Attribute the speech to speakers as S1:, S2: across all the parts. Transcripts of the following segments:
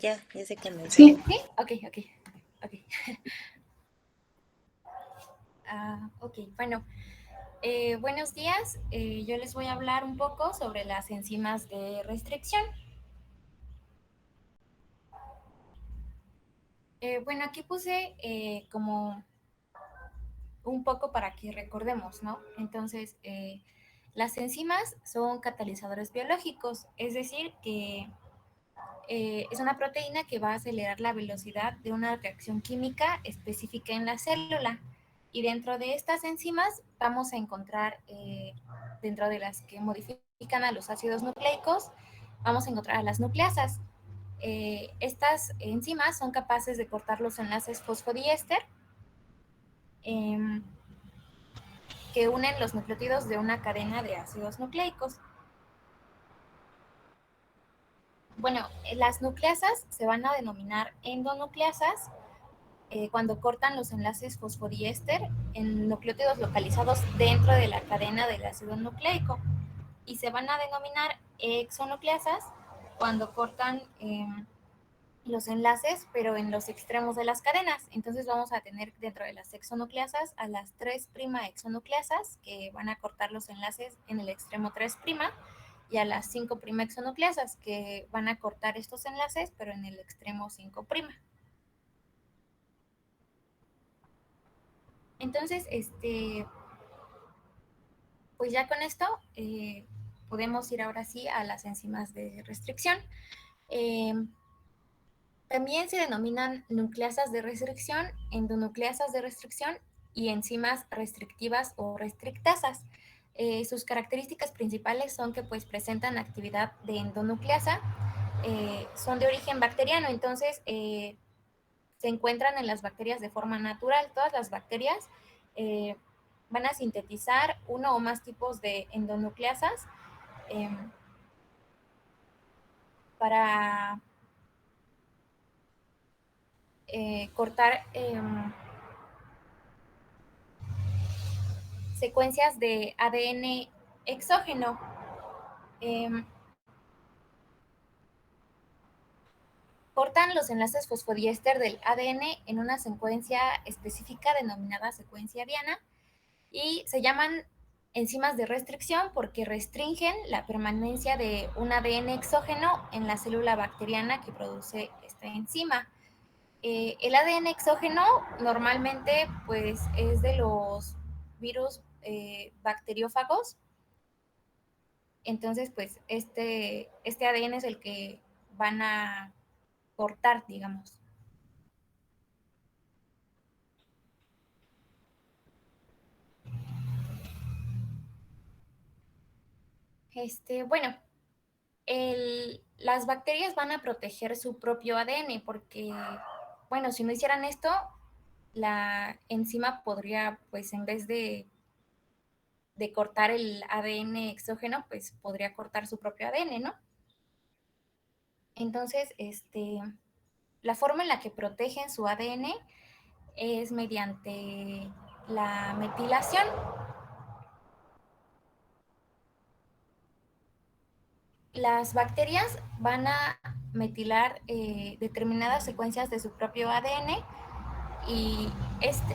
S1: ya sé quién es.
S2: Sí.
S3: ¿Sí? Ok. Ok, bueno. Buenos días. Yo les voy a hablar un poco sobre las enzimas de restricción. Bueno, aquí puse como un poco para que recordemos, ¿no? Entonces, las enzimas son catalizadores biológicos, es decir, que es una proteína que va a acelerar la velocidad de una reacción química específica en la célula. Y dentro de estas enzimas vamos a encontrar, dentro de las que modifican a los ácidos nucleicos, vamos a encontrar a las nucleasas. Estas enzimas son capaces de cortar los enlaces fosfodiéster que unen los nucleótidos de una cadena de ácidos nucleicos. Bueno, las nucleasas se van a denominar endonucleasas cuando cortan los enlaces fosfodiéster en nucleótidos localizados dentro de la cadena del ácido nucleico, y se van a denominar exonucleasas cuando cortan los enlaces, pero en los extremos de las cadenas. Entonces vamos a tener dentro de las exonucleasas a las 3' exonucleasas, que van a cortar los enlaces en el extremo 3', y a las 5' exonucleasas, que van a cortar estos enlaces, pero en el extremo 5'. Entonces, pues ya con esto podemos ir ahora sí a las enzimas de restricción. También se denominan nucleasas de restricción, endonucleasas de restricción y enzimas restrictivas o restrictasas. Sus características principales son que pues presentan actividad de endonucleasa, son de origen bacteriano, entonces se encuentran en las bacterias de forma natural. Todas las bacterias van a sintetizar uno o más tipos de endonucleasas para cortar secuencias de ADN exógeno. Cortan los enlaces fosfodiéster del ADN en una secuencia específica denominada secuencia diana, y se llaman enzimas de restricción porque restringen la permanencia de un ADN exógeno en la célula bacteriana que produce esta enzima. El ADN exógeno normalmente pues es de los virus bacteriófagos. Entonces pues este ADN es el que van a cortar, digamos. Bueno, las bacterias van a proteger su propio ADN porque, bueno, si no hicieran esto, la enzima podría, pues en vez de cortar el ADN exógeno, pues podría cortar su propio ADN, ¿no? Entonces, la forma en la que protegen su ADN es mediante la metilación. Las bacterias van a metilar determinadas secuencias de su propio ADN. Y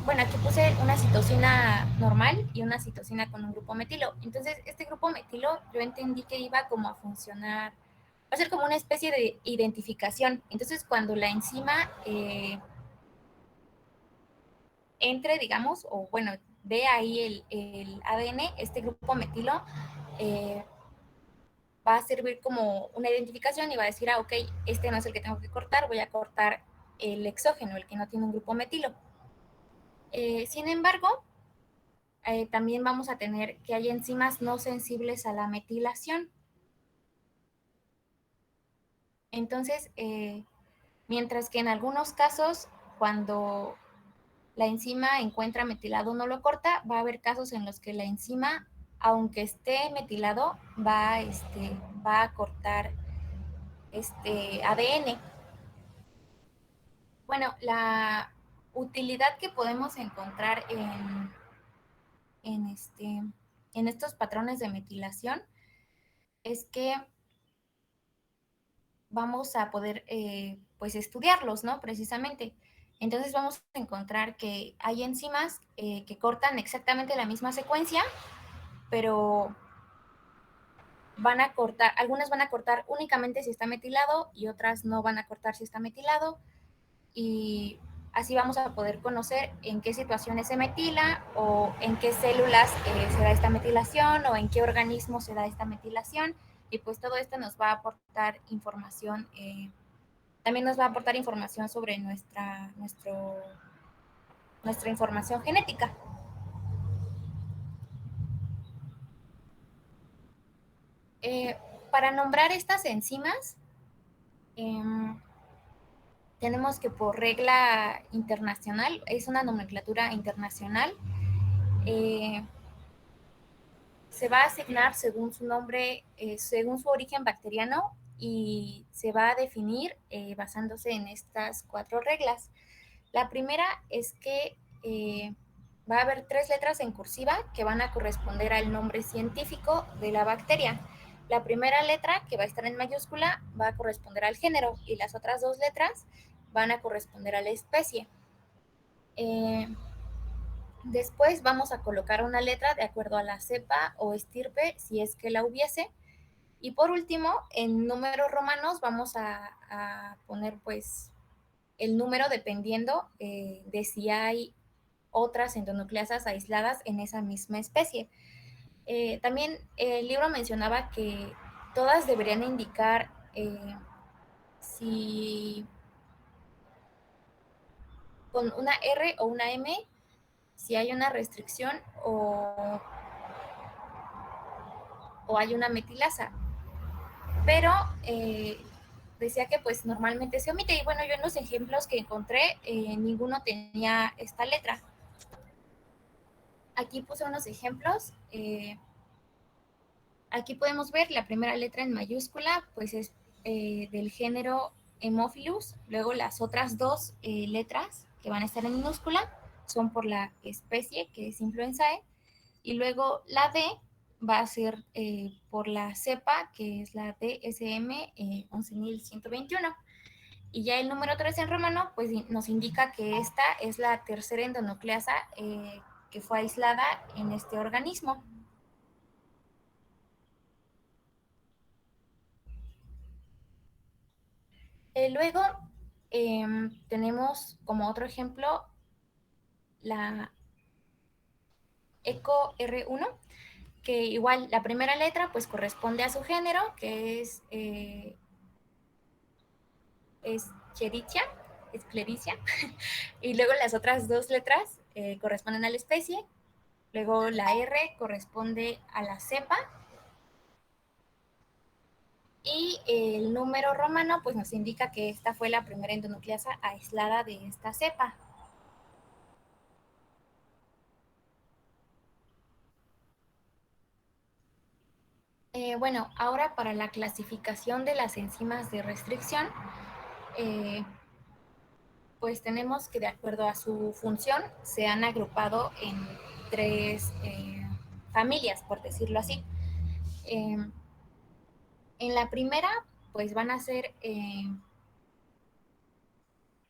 S3: bueno, aquí puse una citosina normal y una citosina con un grupo metilo. Entonces, este grupo metilo yo entendí que iba como a funcionar, va a ser como una especie de identificación. Entonces, cuando la enzima entre, digamos, o bueno, ve ahí el ADN, este grupo metilo va a servir como una identificación y va a decir, ok, este no es el que tengo que cortar, voy a cortar el exógeno, el que no tiene un grupo metilo. Sin embargo, también vamos a tener que hay enzimas no sensibles a la metilación. Entonces, mientras que en algunos casos, cuando la enzima encuentra metilado no lo corta, va a haber casos en los que la enzima, aunque esté metilado, va a cortar ADN. Bueno, la utilidad que podemos encontrar en estos patrones de metilación es que vamos a poder pues estudiarlos, ¿no? Precisamente. Entonces vamos a encontrar que hay enzimas que cortan exactamente la misma secuencia, pero van a cortar, algunas van a cortar únicamente si está metilado y otras no van a cortar si está metilado, y así vamos a poder conocer en qué situaciones se metila o en qué células se da esta metilación o en qué organismo se da esta metilación, y pues todo esto nos va a aportar información, también nos va a aportar información sobre nuestra información genética. Eh, para nombrar estas enzimas, eh, tenemos que por regla internacional, es una nomenclatura internacional, eh, se va a asignar según su nombre, según su origen bacteriano, y se va a definir basándose en estas 4 reglas. La primera es que va a haber 3 letras en cursiva que van a corresponder al nombre científico de la bacteria. La primera letra, que va a estar en mayúscula, va a corresponder al género, y las otras 2 letras van a corresponder a la especie. Eh, Después vamos a colocar una letra de acuerdo a la cepa o estirpe, si es que la hubiese. Y por último, en números romanos vamos a poner pues el número dependiendo de si hay otras endonucleasas aisladas en esa misma especie. También el libro mencionaba que todas deberían indicar si con una R o una M, si hay una restricción o hay una metilasa. Pero decía que pues normalmente se omite, y bueno, yo en los ejemplos que encontré, ninguno tenía esta letra. Aquí puse unos ejemplos. Aquí podemos ver la primera letra en mayúscula, pues es del género Haemophilus. Luego las otras 2 letras que van a estar en minúscula son por la especie, que es Influenzae. Y luego la D va a ser por la cepa, que es la DSM 11121. Y ya el número 3 en romano, pues nos indica que esta es la tercera endonucleasa que fue aislada en este organismo. Luego tenemos como otro ejemplo la ECO R1, que igual la primera letra pues corresponde a su género, que es Escherichia, Esclericia, y luego las otras 2 letras corresponden a la especie. Luego la R corresponde a la cepa, y el número romano pues nos indica que esta fue la primera endonucleasa aislada de esta cepa. Bueno, ahora para la clasificación de las enzimas de restricción, eh, pues tenemos que de acuerdo a su función se han agrupado en 3 familias, por decirlo así. Eh, en la primera, pues van a ser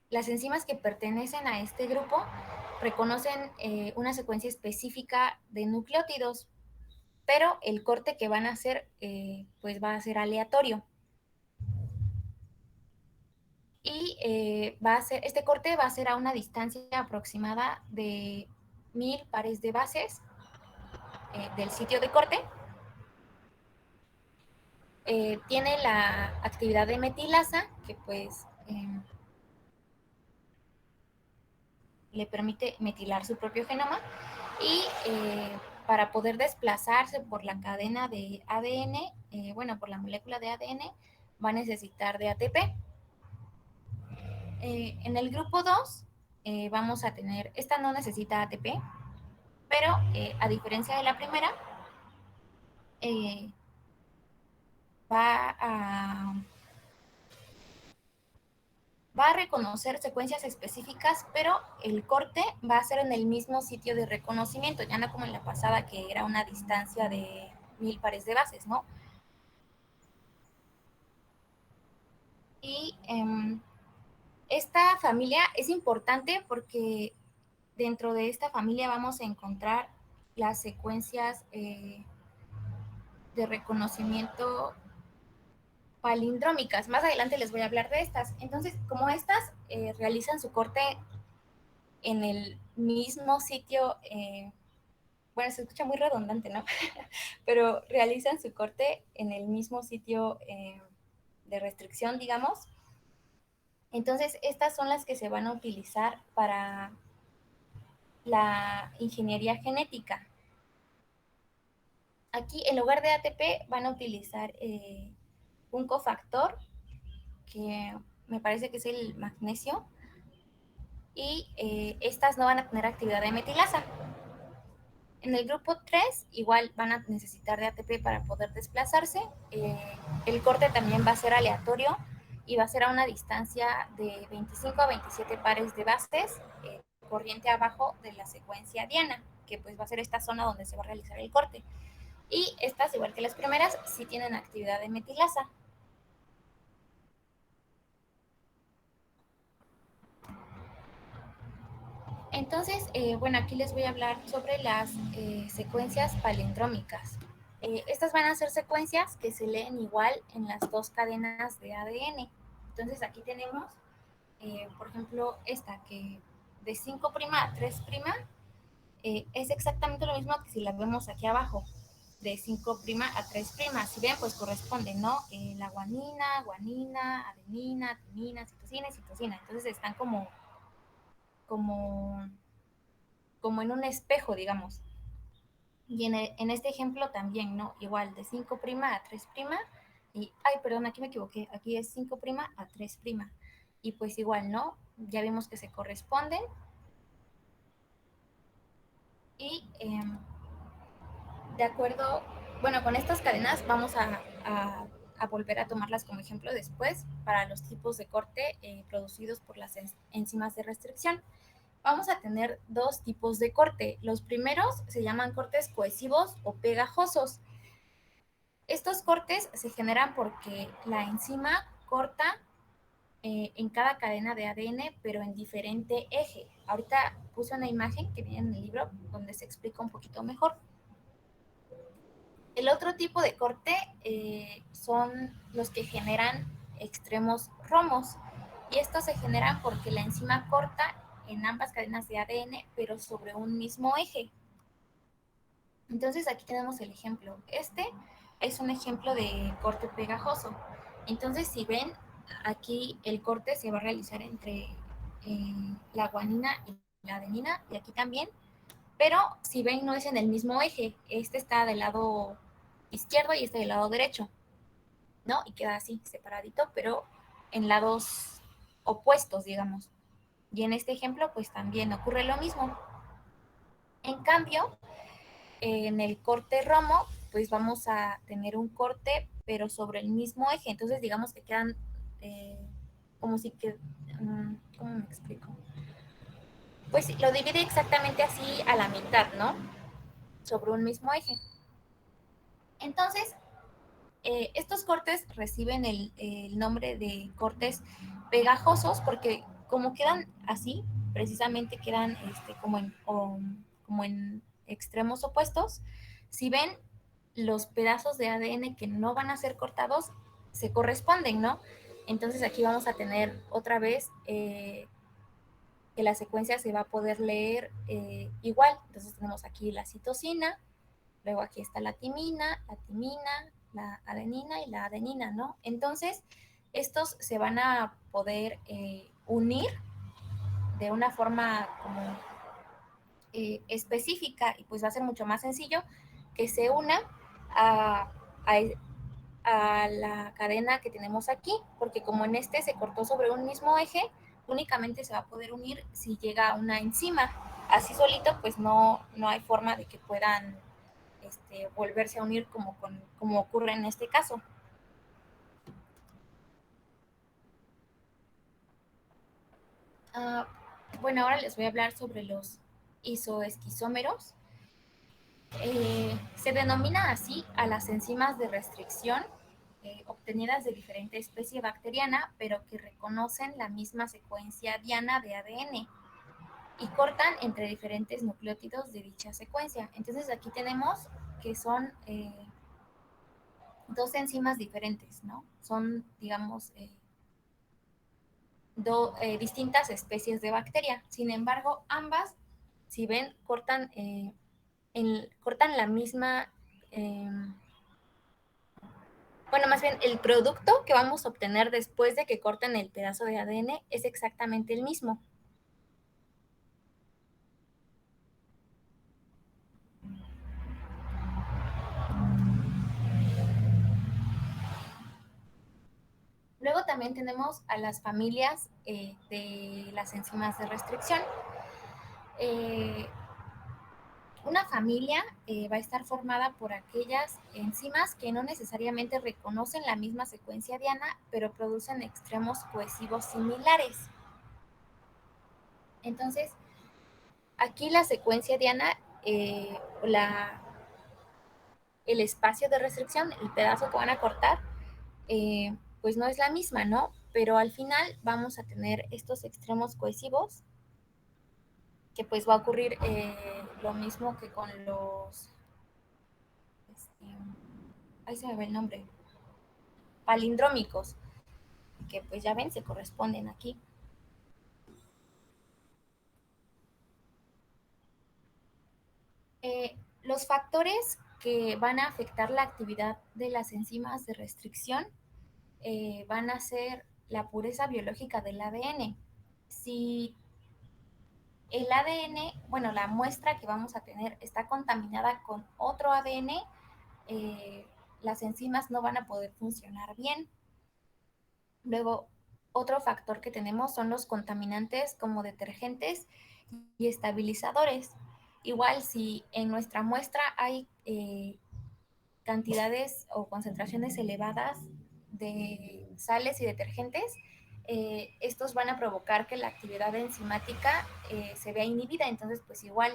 S3: las enzimas que pertenecen a este grupo, reconocen una secuencia específica de nucleótidos, pero el corte que van a hacer pues va a ser aleatorio. Y este corte va a ser a una distancia aproximada de 1000 pares de bases del sitio de corte. Tiene la actividad de metilasa, que pues le permite metilar su propio genoma, y para poder desplazarse por la cadena de ADN, bueno, por la molécula de ADN, va a necesitar de ATP. En el grupo 2 vamos a tener, esta no necesita ATP, pero a diferencia de la primera, eh, va a va a reconocer secuencias específicas, pero el corte va a ser en el mismo sitio de reconocimiento, ya no como en la pasada, que era una distancia de 1000 pares de bases, ¿no? Y Esta familia es importante porque dentro de esta familia vamos a encontrar las secuencias de reconocimiento palindrómicas. Más adelante les voy a hablar de estas. Entonces, como estas realizan su corte en el mismo sitio, bueno, se escucha muy redundante, ¿no? Pero realizan su corte en el mismo sitio de restricción, digamos. Entonces, estas son las que se van a utilizar para la ingeniería genética. Aquí, en lugar de ATP, van a utilizar un cofactor, que me parece que es el magnesio, y estas no van a tener actividad de metilasa. En el grupo 3 igual van a necesitar de ATP para poder desplazarse. El corte también va a ser aleatorio y va a ser a una distancia de 25 a 27 pares de bases, corriente abajo de la secuencia diana, que pues va a ser esta zona donde se va a realizar el corte. Y estas, igual que las primeras, sí tienen actividad de metilasa. Entonces, bueno, aquí les voy a hablar sobre las secuencias palindrómicas. Estas van a ser secuencias que se leen igual en las dos cadenas de ADN. Entonces, aquí tenemos, por ejemplo, esta que de 5' a 3', es exactamente lo mismo que si la vemos aquí abajo, de 5' a 3'. Si ven, pues corresponde, ¿no? La guanina, guanina, adenina, timina, citosina y citosina. Entonces están como como en un espejo, digamos. Y en este ejemplo también, ¿no? Igual, de 5' a 3', y, ay, perdón, aquí me equivoqué, aquí es 5' a 3'. Y pues igual, ¿no? Ya vimos que se corresponden. Y de acuerdo, bueno, con estas cadenas vamos a volver a tomarlas como ejemplo después para los tipos de corte producidos por las enzimas de restricción. Vamos a tener dos tipos de corte. Los primeros se llaman cortes cohesivos o pegajosos. Estos cortes se generan porque la enzima corta en cada cadena de ADN, pero en diferente eje. Ahorita puse una imagen que viene en el libro donde se explica un poquito mejor. El otro tipo de corte son los que generan extremos romos. Y estos se generan porque la enzima corta en ambas cadenas de ADN, pero sobre un mismo eje. Entonces aquí tenemos el ejemplo. Este es un ejemplo de corte pegajoso. Entonces, si ven, aquí el corte se va a realizar entre la guanina y la adenina, y aquí también. Pero si ven, no es en el mismo eje. Este está del lado izquierdo y este del lado derecho, ¿no? Y queda así, separadito, pero en lados opuestos, digamos. Y en este ejemplo, pues también ocurre lo mismo. En cambio, en el corte romo, pues vamos a tener un corte, pero sobre el mismo eje. Entonces, digamos que quedan como si que, ¿cómo me explico? Pues lo divide exactamente así a la mitad, ¿no? Sobre un mismo eje. Entonces, estos cortes reciben el nombre de cortes pegajosos porque como quedan así, precisamente quedan como en extremos opuestos. Si ven, los pedazos de ADN que no van a ser cortados se corresponden, ¿no? Entonces aquí vamos a tener otra vez que la secuencia se va a poder leer igual. Entonces tenemos aquí la citosina, luego aquí está la timina, la adenina y la adenina, ¿no? Entonces, estos se van a poder unir de una forma como específica y pues va a ser mucho más sencillo que se una a, a, a la cadena que tenemos aquí, porque como en este se cortó sobre un mismo eje, únicamente se va a poder unir si llega una enzima. Así solito, pues no hay forma de que puedan volverse a unir como ocurre en este caso. Ah, bueno, ahora les voy a hablar sobre los isoesquizómeros. Se denomina así a las enzimas de restricción obtenidas de diferente especie bacteriana, pero que reconocen la misma secuencia diana de ADN y cortan entre diferentes nucleótidos de dicha secuencia. Entonces aquí tenemos que son dos enzimas diferentes, ¿no? Son, digamos, distintas especies de bacteria. Sin embargo, ambas, si ven, cortan la misma, bueno, más bien el producto que vamos a obtener después de que corten el pedazo de ADN es exactamente el mismo. Luego también tenemos a las familias de las enzimas de restricción. Eh, una familia va a estar formada por aquellas enzimas que no necesariamente reconocen la misma secuencia diana, pero producen extremos cohesivos similares. Entonces, aquí la secuencia diana, el espacio de restricción, el pedazo que van a cortar, pues no es la misma, ¿no? Pero al final vamos a tener estos extremos cohesivos, que pues va a ocurrir lo mismo que con los, este, ahí se me ve el nombre, palindrómicos, que pues ya ven, se corresponden aquí. Los factores que van a afectar la actividad de las enzimas de restricción van a ser la pureza biológica del ADN. Si el ADN, bueno, la muestra que vamos a tener está contaminada con otro ADN, eh, las enzimas no van a poder funcionar bien. Luego, otro factor que tenemos son los contaminantes como detergentes y estabilizadores. Igual si en nuestra muestra hay cantidades o concentraciones elevadas de sales y detergentes, estos van a provocar que la actividad enzimática se vea inhibida, entonces pues igual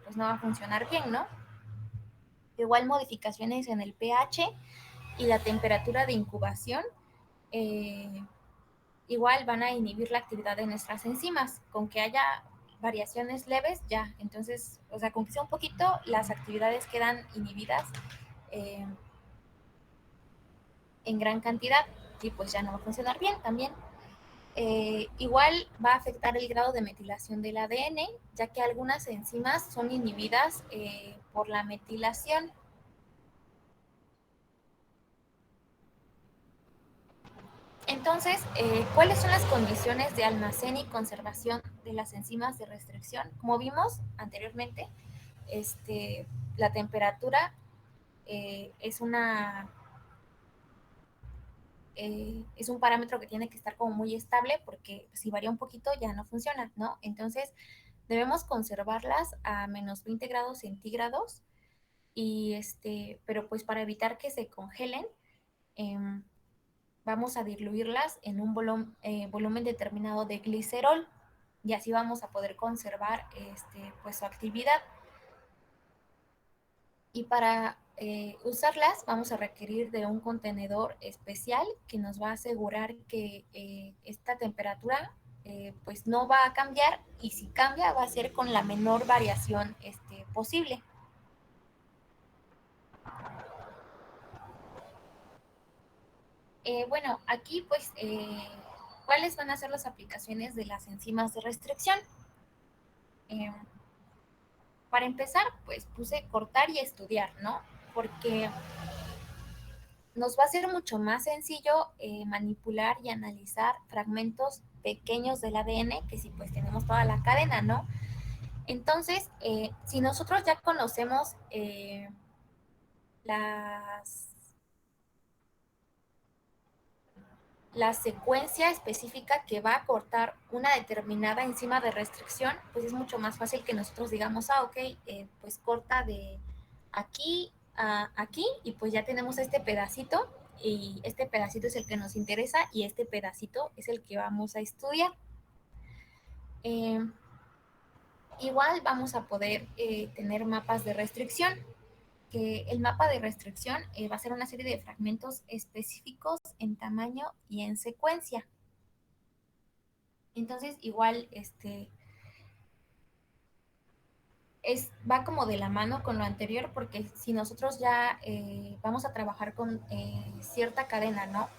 S3: pues no va a funcionar bien, ¿no? Igual modificaciones en el pH y la temperatura de incubación eh, igual van a inhibir la actividad de nuestras enzimas. Con que haya variaciones leves, ya. Entonces, o sea, con que sea un poquito, las actividades quedan inhibidas eh, en gran cantidad y pues ya no va a funcionar bien también. Igual va a afectar el grado de metilación del ADN, ya que algunas enzimas son inhibidas por la metilación. Entonces, ¿cuáles son las condiciones de almacén y conservación de las enzimas de restricción? Como vimos anteriormente, la temperatura es es un parámetro que tiene que estar como muy estable, porque si varía un poquito ya no funciona, ¿no? Entonces debemos conservarlas a menos 20 grados centígrados y pero pues para evitar que se congelen, eh, vamos a diluirlas en un volumen determinado de glicerol y así vamos a poder conservar pues su actividad. Y para usarlas vamos a requerir de un contenedor especial que nos va a asegurar que esta temperatura pues no va a cambiar, y si cambia va a ser con la menor variación posible. Bueno, aquí pues, ¿cuáles van a ser las aplicaciones de las enzimas de restricción? Eh, para empezar, pues puse cortar y estudiar, ¿no? Porque nos va a ser mucho más sencillo manipular y analizar fragmentos pequeños del ADN que si pues tenemos toda la cadena, ¿no? Entonces, si nosotros ya conocemos las la secuencia específica que va a cortar una determinada enzima de restricción, pues es mucho más fácil que nosotros digamos, ok, pues corta de aquí a aquí y pues ya tenemos este pedacito, y este pedacito es el que nos interesa y este pedacito es el que vamos a estudiar. Igual vamos a poder tener mapas de restricción. que el mapa de restricción va a ser una serie de fragmentos específicos en tamaño y en secuencia. Entonces, igual, va como de la mano con lo anterior, porque si nosotros ya vamos a trabajar con cierta cadena, ¿no?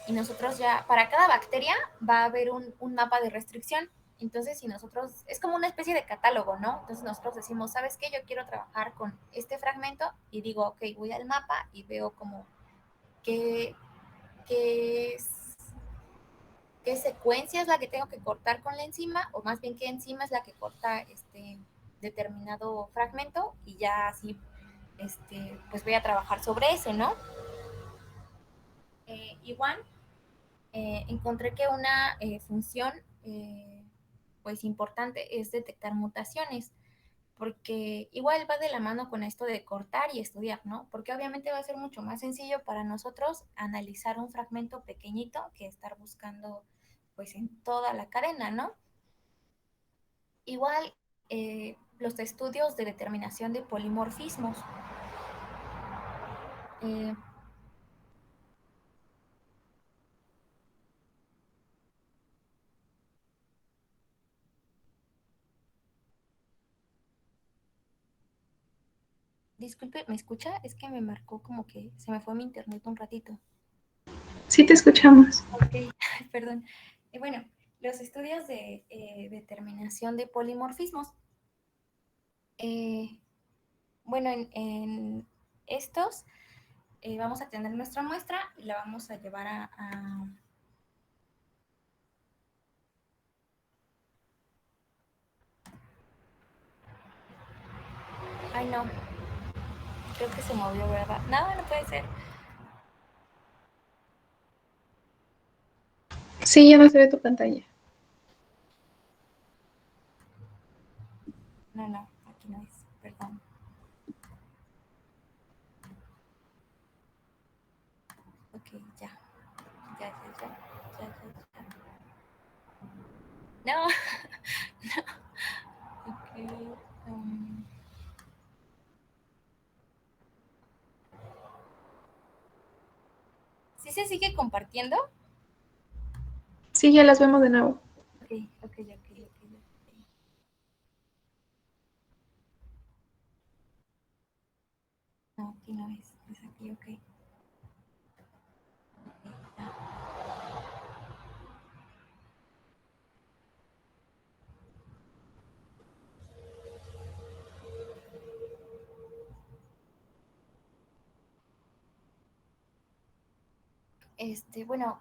S3: Y nosotros ya, para cada bacteria va a haber un mapa de restricción. Entonces, si nosotros, es como una especie de catálogo, ¿no? Entonces nosotros decimos, ¿sabes qué? Yo quiero trabajar con este fragmento y digo, ok, voy al mapa y veo como qué, qué, qué secuencia es la que tengo que cortar con la enzima, o más bien qué enzima es la que corta este determinado fragmento, y ya así pues voy a trabajar sobre eso, ¿no? Igual encontré que una función pues importante es detectar mutaciones, porque igual va de la mano con esto de cortar y estudiar, ¿no? Porque obviamente va a ser mucho más sencillo para nosotros analizar un fragmento pequeñito que estar buscando pues en toda la cadena, ¿no? Igual los estudios de determinación de polimorfismos. Eh, Disculpe, ¿me escucha? Es que me marcó como que se me fue mi internet un ratito.
S1: Sí, te escuchamos.
S3: Ok, perdón. Bueno, los estudios de determinación de polimorfismos. Eh, bueno, en estos vamos a tener nuestra muestra y la vamos a llevar Ay, no, creo que se movió, ¿verdad? No, no puede ser.
S1: Sí, ya no se ve tu pantalla.
S3: No, no, aquí no es, perdón. Ok, ya, ya, ya, ya, ya, ya, ya. No, no, ok. um, ¿Sí se sigue compartiendo?
S1: Sí, ya las vemos de nuevo.
S3: Ok, ok, ok, ok, ok. No, aquí no es aquí, ok. Ya. Bueno,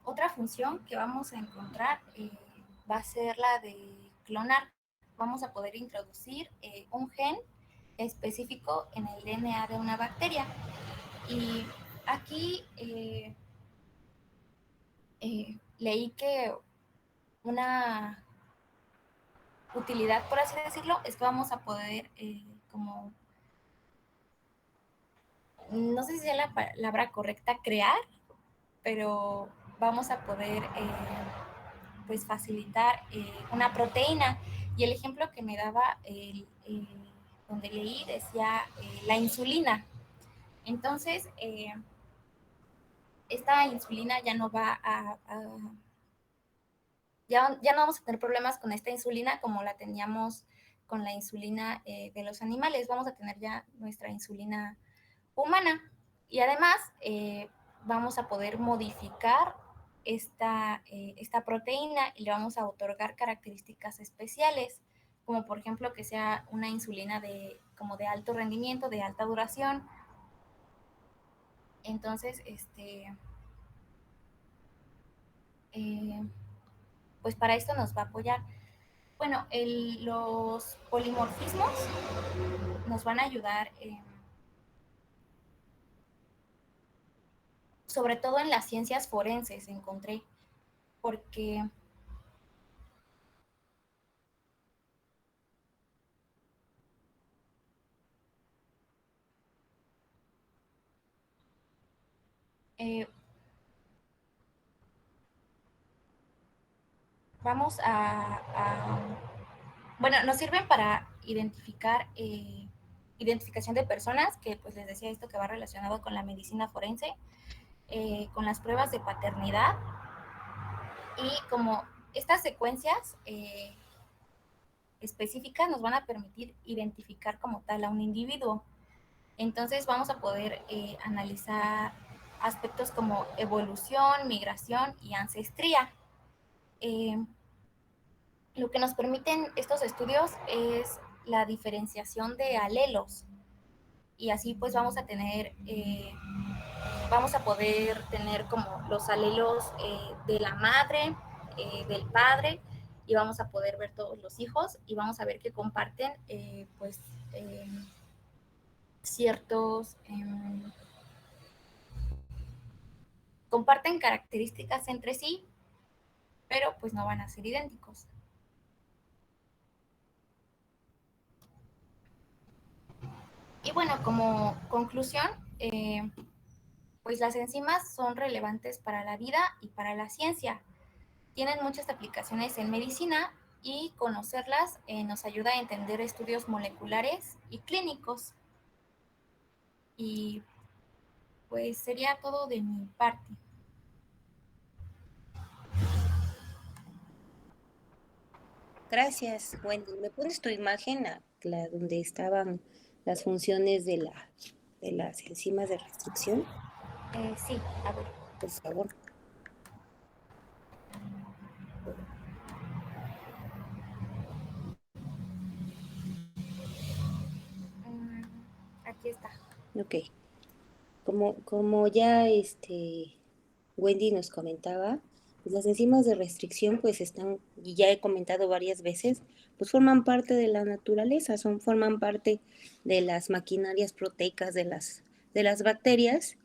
S3: otra función que vamos a encontrar va a ser la de clonar. Vamos a poder introducir un gen específico en el DNA de una bacteria. Y aquí leí que una utilidad, por así decirlo, es que vamos a poder como, no sé si sea la palabra correcta, crear, pero vamos a poder pues facilitar una proteína. Y el ejemplo que me daba donde leí decía la insulina. Entonces, esta insulina ya no va ya no vamos a tener problemas con esta insulina como la teníamos con la insulina de los animales. Vamos a tener ya nuestra insulina humana. Y además vamos a poder modificar esta proteína y le vamos a otorgar características especiales, como por ejemplo que sea una insulina como de alto rendimiento, de alta duración. Entonces, eh, pues para esto nos va a apoyar. Bueno, los polimorfismos nos van a ayudar sobre todo en las ciencias forenses, encontré, porque eh, vamos bueno, nos sirven para identificar identificación de personas, que pues les decía esto que va relacionado con la medicina forense, con las pruebas de paternidad, y como estas secuencias específicas nos van a permitir identificar como tal a un individuo. Entonces vamos a poder analizar aspectos como evolución, migración y ancestría. Eh, lo que nos permiten estos estudios es la diferenciación de alelos, y así pues vamos a poder tener como los alelos de la madre, del padre, y vamos a poder ver todos los hijos y vamos a ver que comparten ciertos, comparten características entre sí, pero pues no van a ser idénticos. Y bueno, como conclusión, pues las enzimas son relevantes para la vida y para la ciencia. Tienen muchas aplicaciones en medicina y conocerlas nos ayuda a entender estudios moleculares y clínicos. Y pues sería todo de mi parte.
S2: Gracias, Wendy. ¿Me pones tu imagen, la donde estaban las funciones de las enzimas de restricción,
S3: Sí, a ver.
S2: por favor?
S3: Mm, aquí está.
S2: Ok. Como ya Wendy nos comentaba, pues las enzimas de restricción pues están, y ya he comentado varias veces, pues forman parte de la naturaleza, forman parte de las maquinarias proteicas de las bacterias,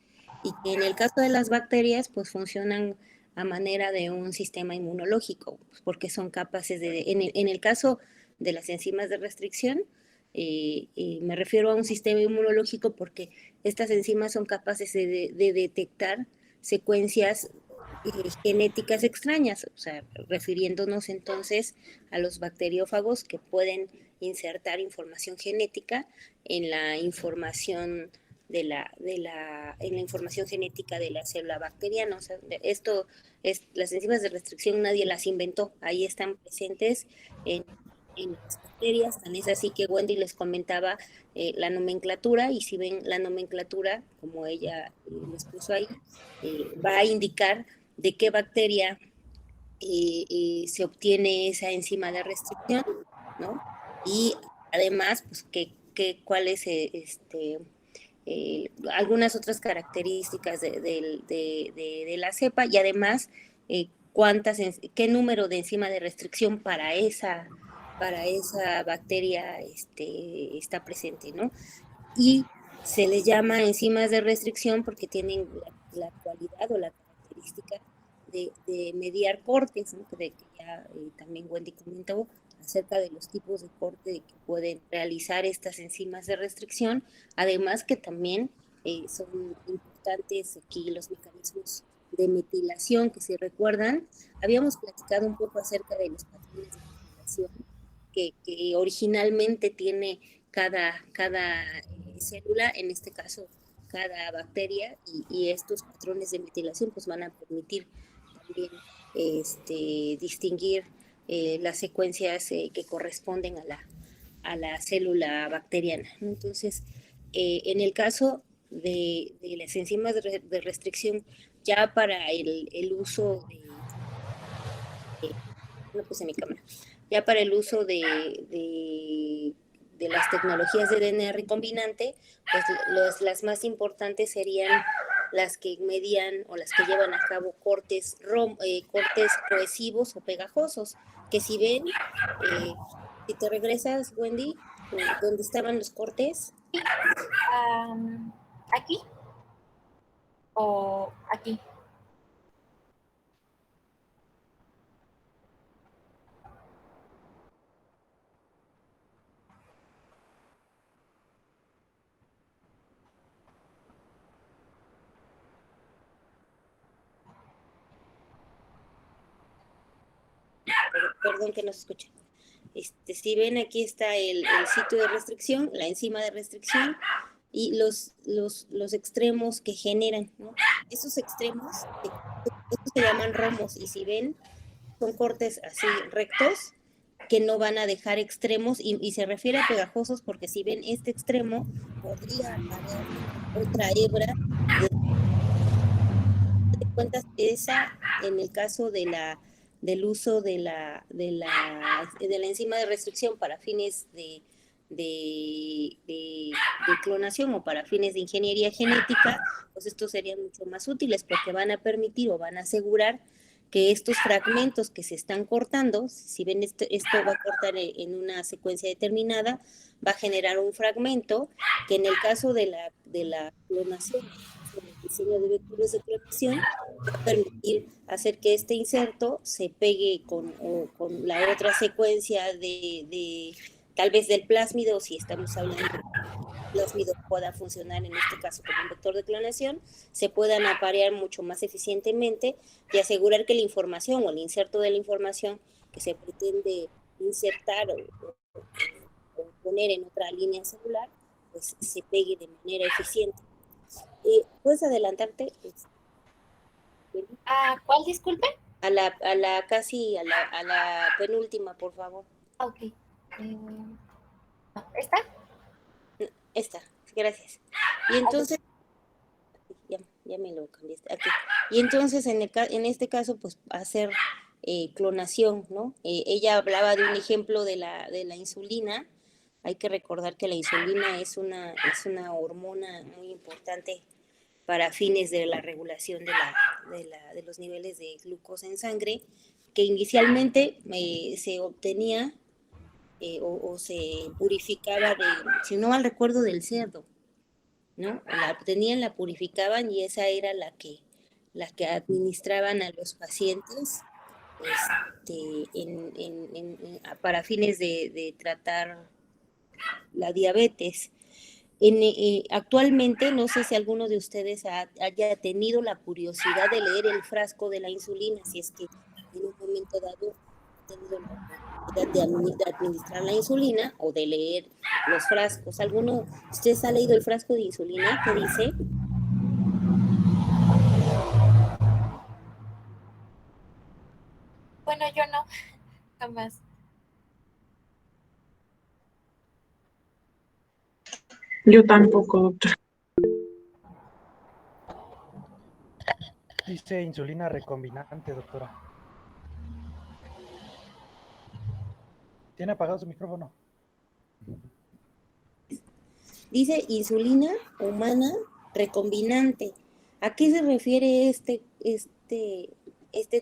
S2: y que en el caso de las bacterias pues funcionan a manera de un sistema inmunológico, pues, porque son capaces en el caso de las enzimas de restricción, me refiero a un sistema inmunológico porque estas enzimas son capaces de detectar secuencias genéticas extrañas, o sea, refiriéndonos entonces a los bacteriófagos que pueden insertar información genética en la información en la información genética de la célula bacteriana. O sea, las enzimas de restricción nadie las inventó, ahí están presentes en las bacterias, tan es así que Wendy les comentaba la nomenclatura, y si ven la nomenclatura, como ella les puso ahí, va a indicar de qué bacteria se obtiene esa enzima de restricción, ¿no? Y además, pues, cuáles algunas otras características de la cepa, y además qué número de enzima de restricción para esa bacteria está presente, ¿no? Y se les llama enzimas de restricción porque tienen la cualidad o la característica de mediar cortes, ¿no? De que ya también Wendy comentó acerca de los tipos de corte que pueden realizar estas enzimas de restricción, además que también son importantes aquí los mecanismos de metilación, que si recuerdan, habíamos platicado un poco acerca de los patrones de metilación que originalmente tiene cada célula, en este caso cada bacteria, y estos patrones de metilación pues van a permitir también distinguir las secuencias que corresponden a la célula bacteriana. Entonces, en el caso de las enzimas de restricción, ya para el uso no puse mi cámara, ya para el uso de las tecnologías de DNA recombinante, pues las más importantes serían las que medían o las que llevan a cabo cortes cohesivos o pegajosos, que si ven, si te regresas, Wendy, donde estaban los cortes.
S3: ¿Aquí o aquí?
S2: Perdón que no se escuche. Si ven, aquí está el sitio de restricción, la enzima de restricción y los extremos que generan, ¿no? Esos extremos, estos se llaman romos, y si ven, son cortes así rectos que no van a dejar extremos, y se refiere a pegajosos porque si ven este extremo, podría aparecer otra hebra de cuentas. Esa, en el caso del uso de la enzima de restricción para fines de clonación o para fines de ingeniería genética, pues estos serían mucho más útiles porque van a permitir o van a asegurar que estos fragmentos que se están cortando, si ven esto va a cortar en una secuencia determinada, va a generar un fragmento que en el caso de la clonación, el diseño de vectores de clonación, va a permitir hacer que este inserto se pegue con la otra secuencia de tal vez del plásmido, si estamos hablando de plásmido pueda funcionar en este caso como un vector de clonación, se puedan aparear mucho más eficientemente y asegurar que la información o el inserto de la información que se pretende insertar o poner en otra línea celular, pues se pegue de manera eficiente. ¿Puedes adelantarte?
S3: ¿Cuál, disculpe?
S2: A la penúltima, por favor.
S3: Ok. ¿Esta?
S2: Esta, gracias. Y entonces, ya me lo cambiaste. Aquí. Y entonces, en este caso, pues hacer clonación, ¿no? Ella hablaba de un ejemplo de la insulina. Hay que recordar que la insulina es una hormona muy importante para fines de la regulación de los niveles de glucosa en sangre, que inicialmente se obtenía o se purificaba si no mal recuerdo, del cerdo, ¿no? La obtenían, la purificaban y esa era la que administraban a los pacientes para fines de tratar la diabetes. Actualmente, no sé si alguno de ustedes haya tenido la curiosidad de leer el frasco de la insulina, si es que en un momento dado ha tenido la oportunidad de administrar la insulina o de leer los frascos. ¿Alguno de ustedes ha leído el frasco de insulina? ¿Qué dice?
S3: Bueno, yo no, jamás.
S1: Yo tampoco, doctor.
S4: Dice insulina recombinante, doctora. ¿Tiene apagado su micrófono?
S2: Dice insulina humana recombinante. ¿A qué se refiere este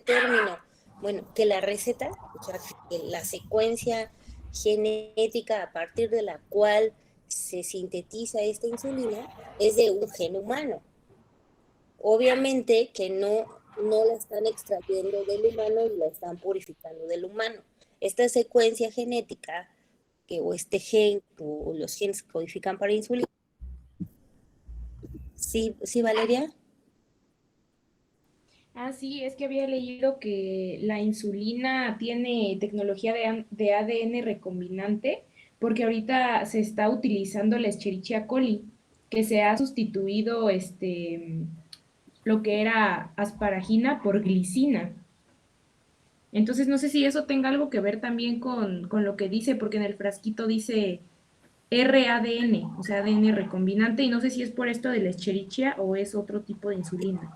S2: término? Bueno, que la receta, o sea, que la secuencia genética a partir de la cual se sintetiza esta insulina es de un gen humano. Obviamente que no la están extrayendo del humano y la están purificando del humano. Esta secuencia genética o este gen o los genes que codifican para insulina. Sí, Valeria.
S5: Sí, es que había leído que la insulina tiene tecnología de ADN recombinante porque ahorita se está utilizando la Escherichia coli, que se ha sustituido lo que era asparagina por glicina. Entonces no sé si eso tenga algo que ver también con lo que dice, porque en el frasquito dice RADN, o sea, ADN recombinante, y no sé si es por esto de la Escherichia o es otro tipo de insulina.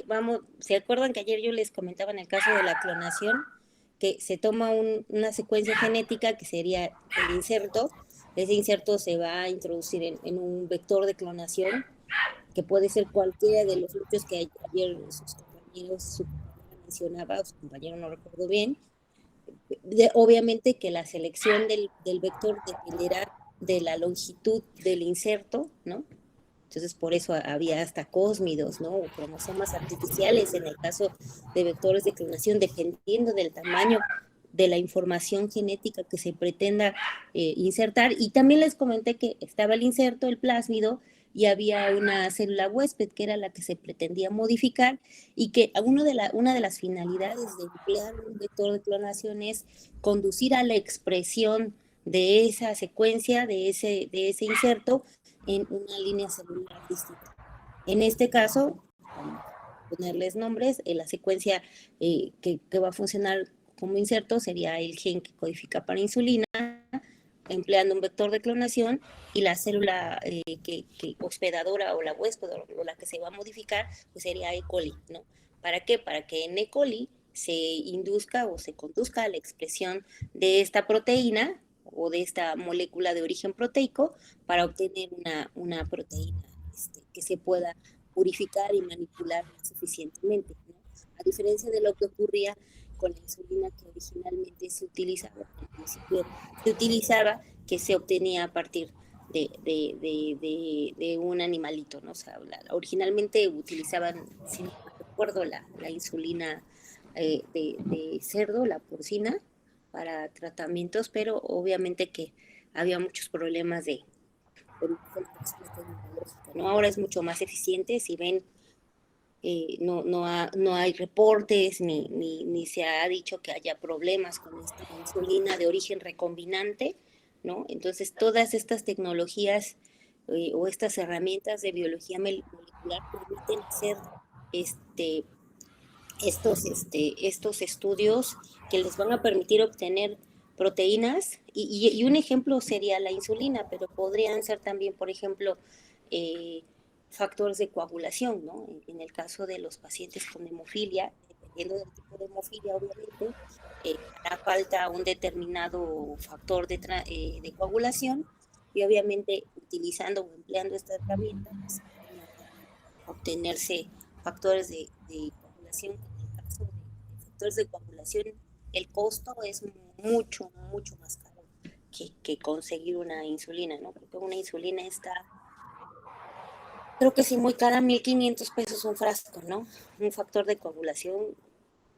S2: Vamos, ¿se acuerdan que ayer yo les comentaba en el caso de la clonación que se toma una secuencia genética que sería el inserto? Ese inserto se va a introducir en un vector de clonación que puede ser cualquiera de los muchos que ayer sus compañeros, su compañera mencionaba, o su compañero no recuerdo bien. Obviamente que la selección del vector dependerá de la longitud del inserto, ¿no? Entonces, por eso había hasta cósmidos, ¿no? O cromosomas artificiales en el caso de vectores de clonación, dependiendo del tamaño de la información genética que se pretenda insertar. Y también les comenté que estaba el inserto, el plásmido, y había una célula huésped que era la que se pretendía modificar y que una de las finalidades de emplear un vector de clonación es conducir a la expresión de esa secuencia, de ese inserto en una línea celular distinta. En este caso, vamos a ponerles nombres, la secuencia que va a funcionar como inserto sería el gen que codifica para insulina, empleando un vector de clonación, y la célula que hospedadora o la huésped o la que se va a modificar, pues sería E. coli, ¿no? ¿Para qué? Para que en E. coli se induzca o se conduzca a la expresión de esta proteína o de esta molécula de origen proteico para obtener una proteína que se pueda purificar y manipular suficientemente, ¿no? A diferencia de lo que ocurría con la insulina que originalmente se utilizaba, al principio se utilizaba, que se obtenía a partir de un animalito, ¿no? O sea, originalmente utilizaban, si no recuerdo, la insulina de cerdo, la porcina, para tratamientos, pero obviamente que había muchos problemas de tecnológica, ¿no? Ahora es mucho más eficiente, si ven, no hay reportes ni se ha dicho que haya problemas con esta insulina de origen recombinante, ¿no? Entonces, todas estas tecnologías o estas herramientas de biología molecular permiten hacer estos estudios que les van a permitir obtener proteínas, y un ejemplo sería la insulina, pero podrían ser también, por ejemplo, factores de coagulación, ¿no? En el caso de los pacientes con hemofilia, dependiendo del tipo de hemofilia, obviamente, hará falta un determinado factor de coagulación, y obviamente utilizando o empleando esta herramienta, pues, obtenerse factores de coagulación. En el caso de factores de coagulación, el costo es mucho, mucho más caro que conseguir una insulina, ¿no? Porque una insulina está, creo que sí, muy cara, 1,500 pesos un frasco, ¿no? Un factor de coagulación,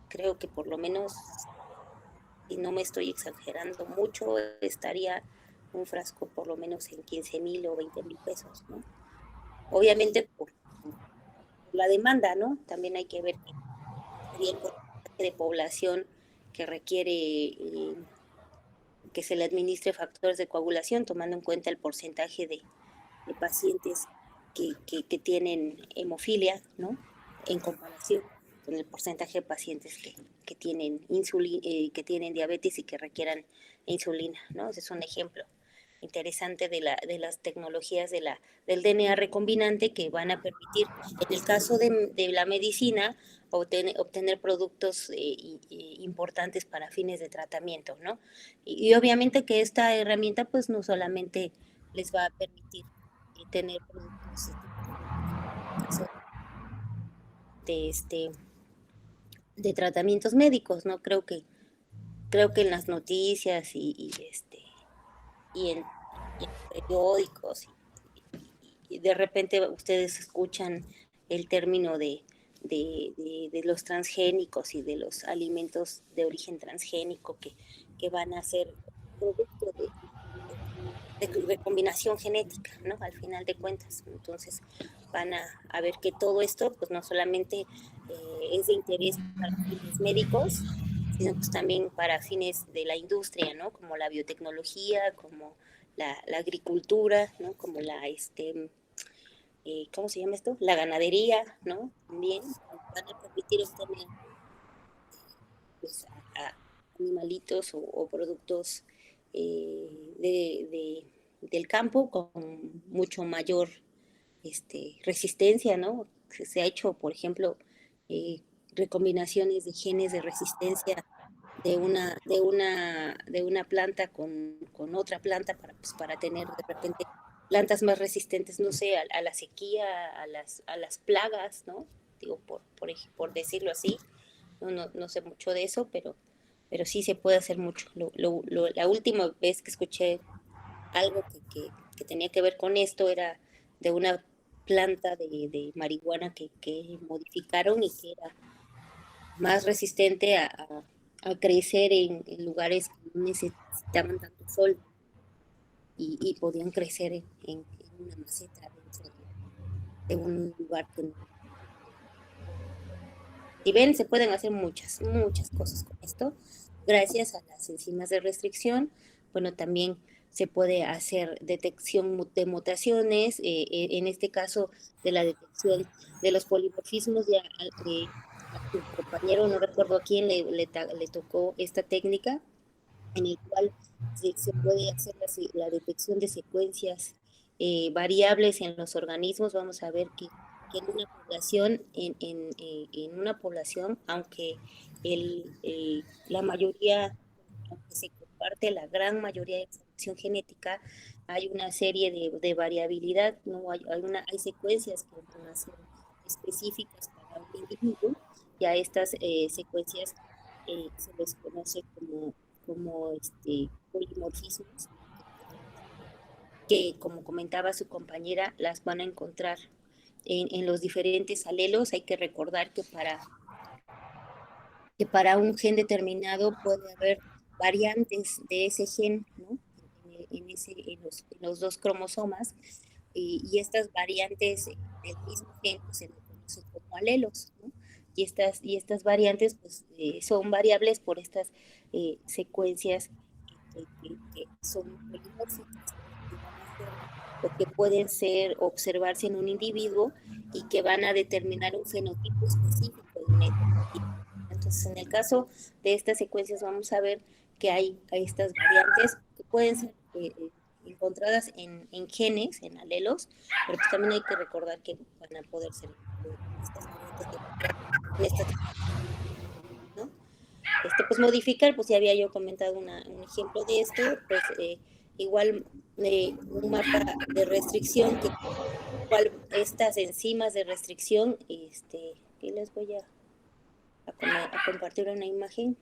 S2: creo que por lo menos, y no me estoy exagerando mucho, estaría un frasco por lo menos en 15,000 o 20,000 pesos, ¿no? Obviamente por la demanda, ¿no? También hay que ver que sería el porcentaje de población que requiere que se le administre factores de coagulación, tomando en cuenta el porcentaje de pacientes que tienen hemofilia, ¿no? En comparación con el porcentaje de pacientes que tienen que tienen diabetes y que requieran insulina, ¿no? Ese es un ejemplo interesante de las tecnologías del DNA recombinante que van a permitir, en el caso de la medicina, obtener productos importantes para fines de tratamiento, ¿no? Y obviamente que esta herramienta pues no solamente les va a permitir tener productos de de tratamientos médicos, ¿no? Creo que en las noticias y en periódicos y de repente ustedes escuchan el término de los transgénicos y de los alimentos de origen transgénico que van a ser producto de recombinación genética, ¿no? Al final de cuentas. Entonces van a ver que todo esto pues no solamente es de interés para fines médicos, sino pues también para fines de la industria, ¿no? Como la biotecnología, como la agricultura, ¿no? Como ¿cómo se llama esto? La ganadería, ¿no? También van a permitir obtener pues, a animalitos o productos del campo con mucho mayor resistencia, ¿no? Se ha hecho, por ejemplo, recombinaciones de genes de resistencia de una planta con otra planta para tener de repente plantas más resistentes, no sé, a la sequía, a las plagas, ¿no? Digo, por decirlo así. No sé mucho de eso, pero sí se puede hacer mucho. La última vez que escuché algo que tenía que ver con esto era de una planta de marihuana que modificaron y que era más resistente a crecer en lugares que no necesitaban tanto sol y podían crecer en una maceta de un lugar que no. Si ven, se pueden hacer muchas cosas con esto. Gracias a las enzimas de restricción, bueno, también se puede hacer detección de mutaciones, en este caso de la detección de los polimorfismos, ya a tu compañero, no recuerdo a quién le tocó esta técnica, en el cual se puede hacer la detección de secuencias variables en los organismos. Vamos a ver que en una población, en una población, aunque la mayoría, aunque se comparte la gran mayoría de información genética, hay una serie de variabilidad, ¿no? Hay secuencias que van a ser específicas para un individuo, y a estas secuencias se les conoce como polimorfismos, que como comentaba su compañera, las van a encontrar en los diferentes alelos. Hay que recordar que para un gen determinado puede haber variantes de ese gen, ¿no? En los dos cromosomas, y estas variantes del mismo gen pues, se le conoce como alelos, ¿no? Y estas variantes pues, son variables por estas secuencias que son polimórficas, que van a ser o que pueden ser observarse en un individuo y que van a determinar un fenotipo específico de un individuo. Entonces, en el caso de estas secuencias, vamos a ver que hay estas variantes que pueden ser encontradas en genes, en alelos, pero pues también hay que recordar que van a poder ser estas variantes en estas, ¿no? Pues modificar, pues ya había yo comentado un ejemplo de esto, pues igual un mapa de restricción, que igual estas enzimas de restricción, que les voy a compartir una imagen.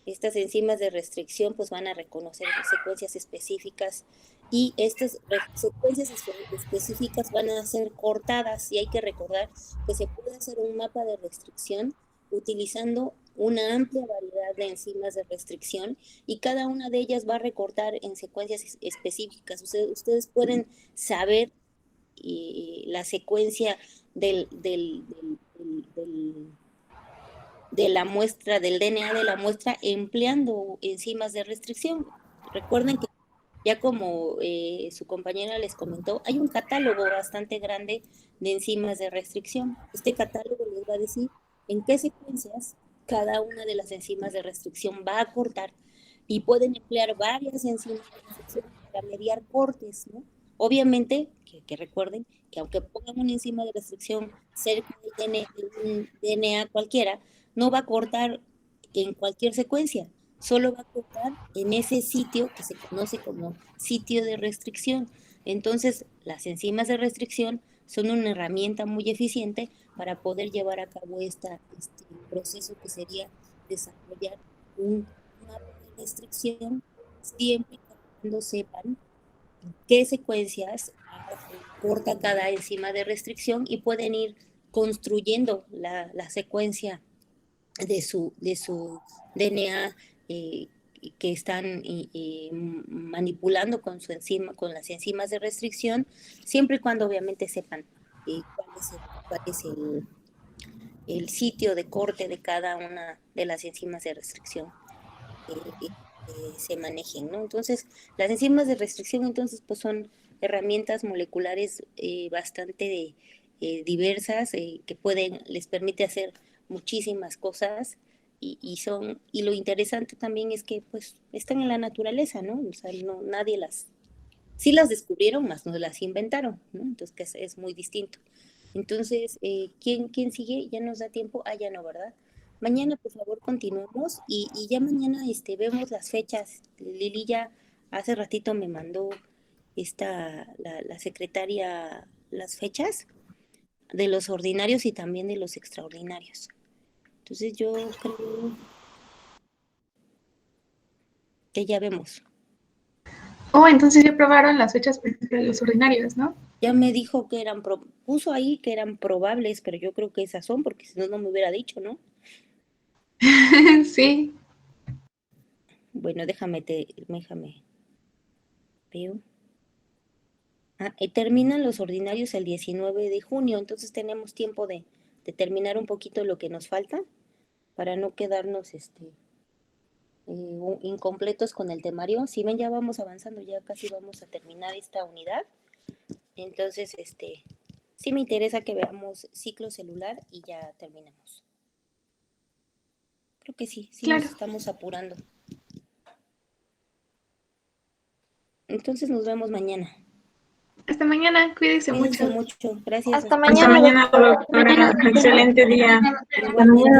S2: Estas enzimas de restricción pues van a reconocer secuencias específicas, y estas secuencias específicas van a ser cortadas, y hay que recordar que se puede hacer un mapa de restricción utilizando una amplia variedad de enzimas de restricción, y cada una de ellas va a recortar en secuencias específicas. Ustedes pueden saber la secuencia de la muestra, del DNA de la muestra, empleando enzimas de restricción. Recuerden que ya como su compañera les comentó, hay un catálogo bastante grande de enzimas de restricción. Este catálogo les va a decir en qué secuencias cada una de las enzimas de restricción va a cortar, y pueden emplear varias enzimas de restricción para mediar cortes, ¿no? Obviamente, que recuerden que aunque pongan una enzima de restricción cerca de un DNA cualquiera, no va a cortar en cualquier secuencia, solo va a cortar en ese sitio que se conoce como sitio de restricción. Entonces, las enzimas de restricción son una herramienta muy eficiente para poder llevar a cabo este proceso, que sería desarrollar un mapa de restricción, siempre y cuando sepan qué secuencias corta cada enzima de restricción, y pueden ir construyendo la secuencia de su DNA, que están manipulando con con las enzimas de restricción, siempre y cuando obviamente sepan cuál es el sitio de corte de cada una de las enzimas de restricción que se manejen, ¿no? Entonces, las enzimas de restricción, entonces, pues son herramientas moleculares bastante diversas, que les permite hacer muchísimas cosas, y lo interesante también es que pues están en la naturaleza, ¿no? O sea, no, sí las descubrieron, más no las inventaron, ¿no? Entonces, que es muy distinto. Entonces, ¿quién sigue? ¿Ya nos da tiempo? Ah, ya no, ¿verdad? Mañana, por favor, continuemos, y ya mañana vemos las fechas. Lili ya hace ratito me mandó la secretaria las fechas de los ordinarios y también de los extraordinarios. Entonces, yo creo que ya vemos.
S1: Oh, entonces ya probaron las fechas para los ordinarios, ¿no?
S2: Ya me dijo que puso ahí que eran probables, pero yo creo que esas son, porque si no, no me hubiera dicho, ¿no?
S1: Sí.
S2: Bueno, déjame, veo. Terminan los ordinarios el 19 de junio, entonces tenemos tiempo de terminar un poquito lo que nos falta para no quedarnos incompletos con el temario. Si ven, ya vamos avanzando, ya casi vamos a terminar esta unidad. Entonces, sí me interesa que veamos ciclo celular y ya terminamos. Creo que sí
S1: Claro.
S2: nos estamos apurando. Entonces nos vemos mañana.
S1: Hasta mañana, cuídense
S2: Cuídense
S1: mucho.
S2: mucho. Gracias.
S3: Hasta
S1: Hasta
S3: mañana.
S1: mañana, doctora. Excelente día.
S2: Igualmente.